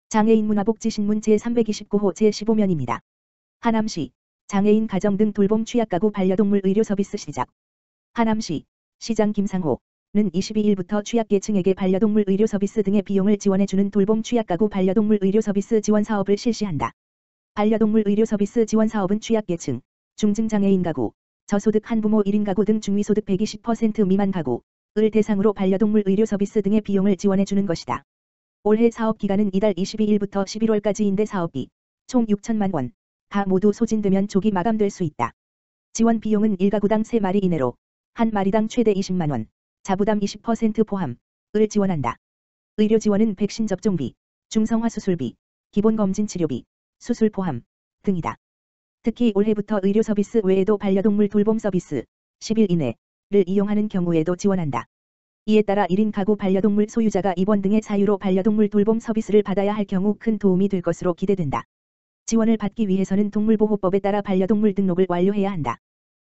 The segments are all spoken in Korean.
장애인 문화복지신문 제329호 제15면입니다. 하남시 장애인 가정 등 돌봄 취약가구 반려동물 의료 서비스 시작. 하남시 시장 김상호는 22일부터 취약계층에게 반려동물 의료 서비스 등의 비용을 지원해주는 돌봄 취약가구 반려동물 의료 서비스 지원 사업을 실시한다. 반려동물 의료 서비스 지원 사업은 취약계층, 중증장애인 가구, 저소득 한부모 1인 가구 등 중위소득 120% 미만 가구을 대상으로 반려동물 의료 서비스 등의 비용을 지원해주는 것이다. 올해 사업 기간은 이달 22일부터 11월까지인데 사업비 총 6천만 원가 모두 소진되면 조기 마감될 수 있다. 지원 비용은 1가구당 3마리 이내로 한 마리당 최대 20만 원, 자부담 20% 포함을 지원한다. 의료 지원은 백신 접종비, 중성화 수술비, 기본검진 치료비, 수술 포함 등이다. 특히 올해부터 의료 서비스 외에도 반려동물 돌봄 서비스 10일 이내를 이용하는 경우에도 지원한다. 이에 따라 1인 가구 반려동물 소유자가 입원 등의 사유로 반려동물 돌봄 서비스를 받아야 할 경우 큰 도움이 될 것으로 기대된다. 지원을 받기 위해서는 동물보호법에 따라 반려동물 등록을 완료해야 한다.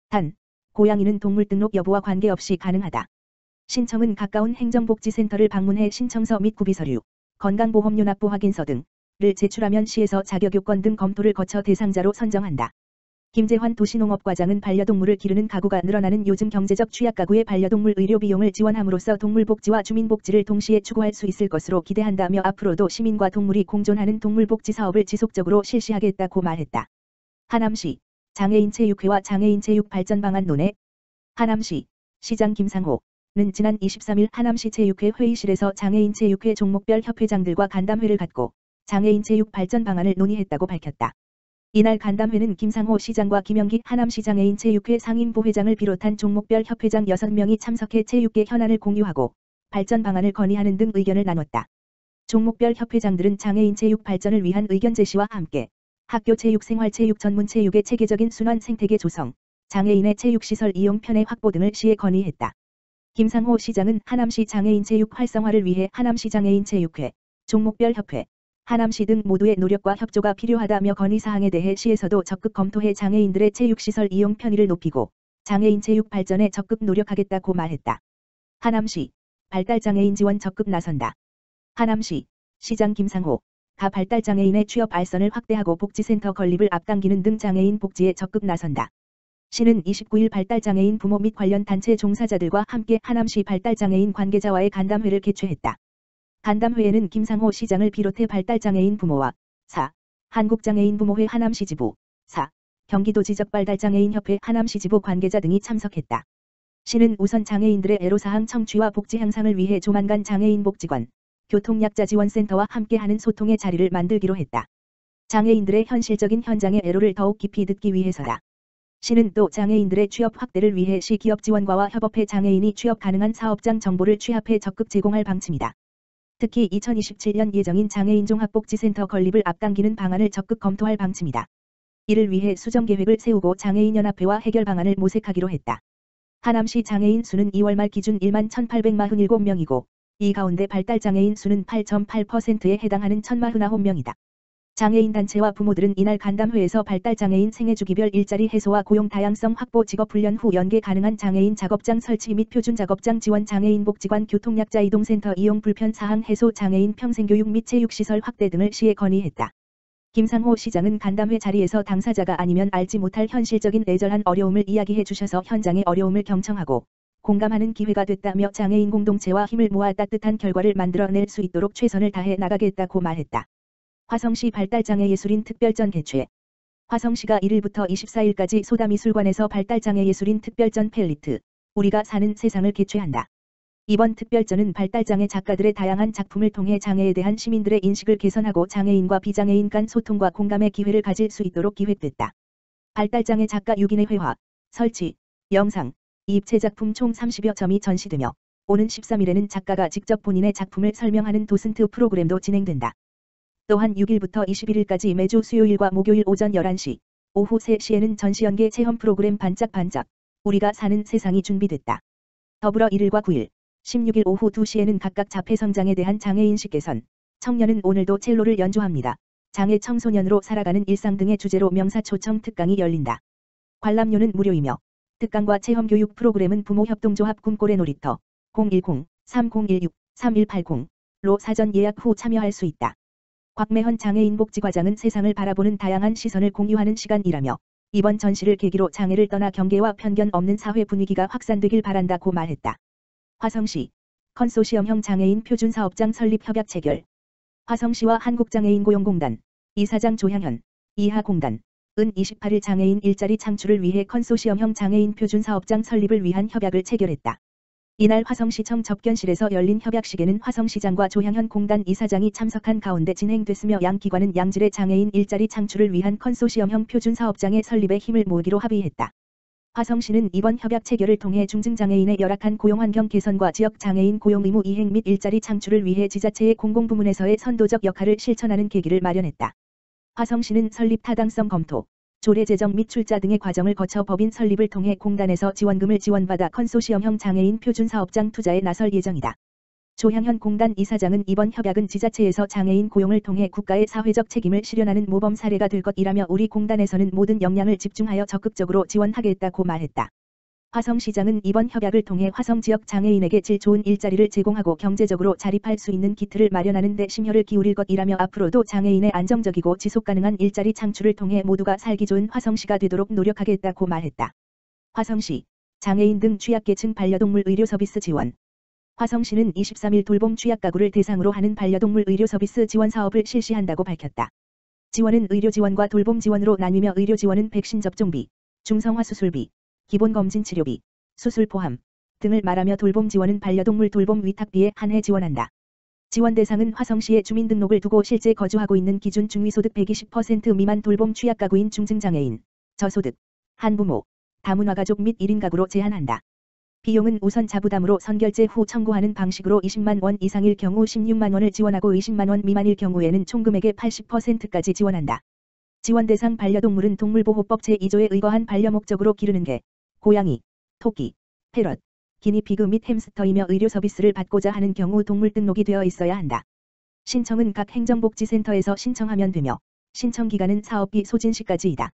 단, 고양이는 동물 등록 여부와 관계없이 가능하다. 신청은 가까운 행정복지센터를 방문해 신청서 및 구비서류, 건강보험료 납부 확인서 등을 제출하면 시에서 자격요건 등 검토를 거쳐 대상자로 선정한다. 김재환 도시농업과장은 반려동물을 기르는 가구가 늘어나는 요즘 경제적 취약가구의 반려동물 의료 비용을 지원함으로써 동물복지와 주민복지를 동시에 추구할 수 있을 것으로 기대한다며 앞으로도 시민과 동물이 공존하는 동물복지 사업을 지속적으로 실시하겠다고 말했다. 하남시 장애인 체육회와 장애인 체육 발전 방안 논의. 하남시 시장 김상호는 지난 23일 하남시 체육회 회의실에서 장애인 체육회 종목별 협회장들과 간담회를 갖고 장애인 체육 발전 방안을 논의했다고 밝혔다. 이날 간담회는 김상호 시장과 김영기 하남시 장애인 체육회 상임부회장을 비롯한 종목별 협회장 6명이 참석해 체육계 현안을 공유하고 발전 방안을 건의하는 등 의견을 나눴다. 종목별 협회장들은 장애인 체육 발전을 위한 의견 제시와 함께 학교 체육 생활체육 전문 체육의 체계적인 순환 생태계 조성, 장애인의 체육시설 이용 편의 확보 등을 시에 건의했다. 김상호 시장은 하남시 장애인 체육 활성화를 위해 하남시 장애인 체육회, 종목별 협회, 하남시 등 모두의 노력과 협조가 필요하다며 건의사항에 대해 시에서도 적극 검토해 장애인들의 체육시설 이용 편의를 높이고 장애인 체육 발전에 적극 노력하겠다고 말했다. 하남시 발달장애인 지원 적극 나선다. 하남시 시장 김상호 가 발달장애인의 취업 알선을 확대하고 복지센터 건립을 앞당기는 등 장애인 복지에 적극 나선다. 시는 29일 발달장애인 부모 및 관련 단체 종사자들과 함께 하남시 발달장애인 관계자와의 간담회를 개최했다. 간담회에는 김상호 시장을 비롯해 발달장애인 부모와 4. 한국장애인부모회 하남시 지부 4. 경기도 지적발달장애인협회 하남시 지부 관계자 등이 참석했다. 시는 우선 장애인들의 애로사항 청취와 복지 향상을 위해 조만간 장애인복지관, 교통약자지원센터와 함께하는 소통의 자리를 만들기로 했다. 장애인들의 현실적인 현장의 애로를 더욱 깊이 듣기 위해서다. 시는 또 장애인들의 취업 확대를 위해 시 기업지원과와 협업해 장애인이 취업 가능한 사업장 정보를 취합해 적극 제공할 방침이다. 특히 2027년 예정인 장애인 종합복지센터 건립을 앞당기는 방안을 적극 검토할 방침이다. 이를 위해 수정계획을 세우고 장애인연합회와 해결 방안을 모색하기로 했다. 하남시 장애인 수는 2월 말 기준 1만 1,847명이고 이 가운데 발달장애인 수는 8.8%에 해당하는 1,049명이다. 장애인 단체와 부모들은 이날 간담회에서 발달장애인 생애주기별 일자리 해소와 고용 다양성 확보 직업훈련 후 연계 가능한 장애인 작업장 설치 및 표준 작업장 지원 장애인 복지관 교통약자 이동센터 이용 불편 사항 해소 장애인 평생교육 및 체육시설 확대 등을 시에 건의했다. 김상호 시장은 간담회 자리에서 당사자가 아니면 알지 못할 현실적인 애절한 어려움을 이야기해 주셔서 현장의 어려움을 경청하고 공감하는 기회가 됐다며 장애인 공동체와 힘을 모아 따뜻한 결과를 만들어낼 수 있도록 최선을 다해 나가겠다고 말했다. 화성시 발달장애예술인 특별전 개최. 화성시가 1일부터 24일까지 소다미술관에서 발달장애예술인 특별전 팰리트, 우리가 사는 세상을 개최한다. 이번 특별전은 발달장애 작가들의 다양한 작품을 통해 장애에 대한 시민들의 인식을 개선하고 장애인과 비장애인 간 소통과 공감의 기회를 가질 수 있도록 기획됐다. 발달장애 작가 6인의 회화, 설치, 영상, 입체 작품 총 30여 점이 전시되며 오는 13일에는 작가가 직접 본인의 작품을 설명하는 도슨트 프로그램도 진행된다. 또한 6일부터 21일까지 매주 수요일과 목요일 오전 11시, 오후 3시에는 전시연계 체험 프로그램 반짝반짝, 우리가 사는 세상이 준비됐다. 더불어 1일과 9일, 16일 오후 2시에는 각각 자폐성장에 대한 장애인식 개선, 청년은 오늘도 첼로를 연주합니다. 장애 청소년으로 살아가는 일상 등의 주제로 명사초청 특강이 열린다. 관람료는 무료이며 특강과 체험교육 프로그램은 부모협동조합 꿈꼬레 놀이터 010-3016-3180로 사전 예약 후 참여할 수 있다. 곽매헌 장애인 복지과장은 세상을 바라보는 다양한 시선을 공유하는 시간이라며 이번 전시를 계기로 장애를 떠나 경계와 편견 없는 사회 분위기가 확산되길 바란다고 말했다. 화성시 컨소시엄형 장애인 표준사업장 설립 협약 체결. 화성시와 한국장애인고용공단, 이사장 조향현, 이하공단, 은 28일 장애인 일자리 창출을 위해 컨소시엄형 장애인 표준사업장 설립을 위한 협약을 체결했다. 이날 화성시청 접견실에서 열린 협약식에는 화성시장과 조향현 공단 이사장이 참석한 가운데 진행됐으며 양 기관은 양질의 장애인 일자리 창출을 위한 컨소시엄형 표준사업장의 설립에 힘을 모으기로 합의했다. 화성시는 이번 협약 체결을 통해 중증장애인의 열악한 고용환경 개선과 지역장애인 고용 의무 이행 및 일자리 창출을 위해 지자체의 공공부문에서의 선도적 역할을 실천하는 계기를 마련했다. 화성시는 설립 타당성 검토, 조례 제정 및 출자 등의 과정을 거쳐 법인 설립을 통해 공단에서 지원금을 지원받아 컨소시엄형 장애인 표준사업장 투자에 나설 예정이다. 조향현 공단 이사장은 이번 협약은 지자체에서 장애인 고용을 통해 국가의 사회적 책임을 실현하는 모범 사례가 될 것이라며 우리 공단에서는 모든 역량을 집중하여 적극적으로 지원하겠다고 말했다. 화성시장은 이번 협약을 통해 화성 지역 장애인에게 질 좋은 일자리를 제공하고 경제적으로 자립할 수 있는 기틀을 마련하는 데 심혈을 기울일 것이라며 앞으로도 장애인의 안정적이고 지속가능한 일자리 창출을 통해 모두가 살기 좋은 화성시가 되도록 노력하겠다고 말했다. 화성시 장애인 등 취약계층 반려동물 의료 서비스 지원. 화성시는 23일 돌봄 취약가구를 대상으로 하는 반려동물 의료 서비스 지원 사업을 실시한다고 밝혔다. 지원은 의료 지원과 돌봄 지원으로 나뉘며 의료 지원은 백신 접종비, 중성화 수술비, 기본검진 치료비, 수술 포함 등을 말하며 돌봄 지원은 반려동물 돌봄 위탁비에 한해 지원한다. 지원 대상은 화성시에 주민등록을 두고 실제 거주하고 있는 기준 중위소득 120% 미만 돌봄 취약가구인 중증장애인, 저소득, 한부모, 다문화가족 및 1인 가구로 제한한다. 비용은 우선 자부담으로 선결제 후 청구하는 방식으로 20만 원 이상일 경우 16만 원을 지원하고 20만 원 미만일 경우에는 총 금액의 80%까지 지원한다. 지원 대상 반려동물은 동물보호법 제2조에 의거한 반려 목적으로 기르는 개, 고양이, 토끼, 패럿, 기니피그 및 햄스터이며 의료 서비스를 받고자 하는 경우 동물 등록이 되어 있어야 한다. 신청은 각 행정복지센터에서 신청하면 되며 신청 기간은 사업비 소진 시까지이다.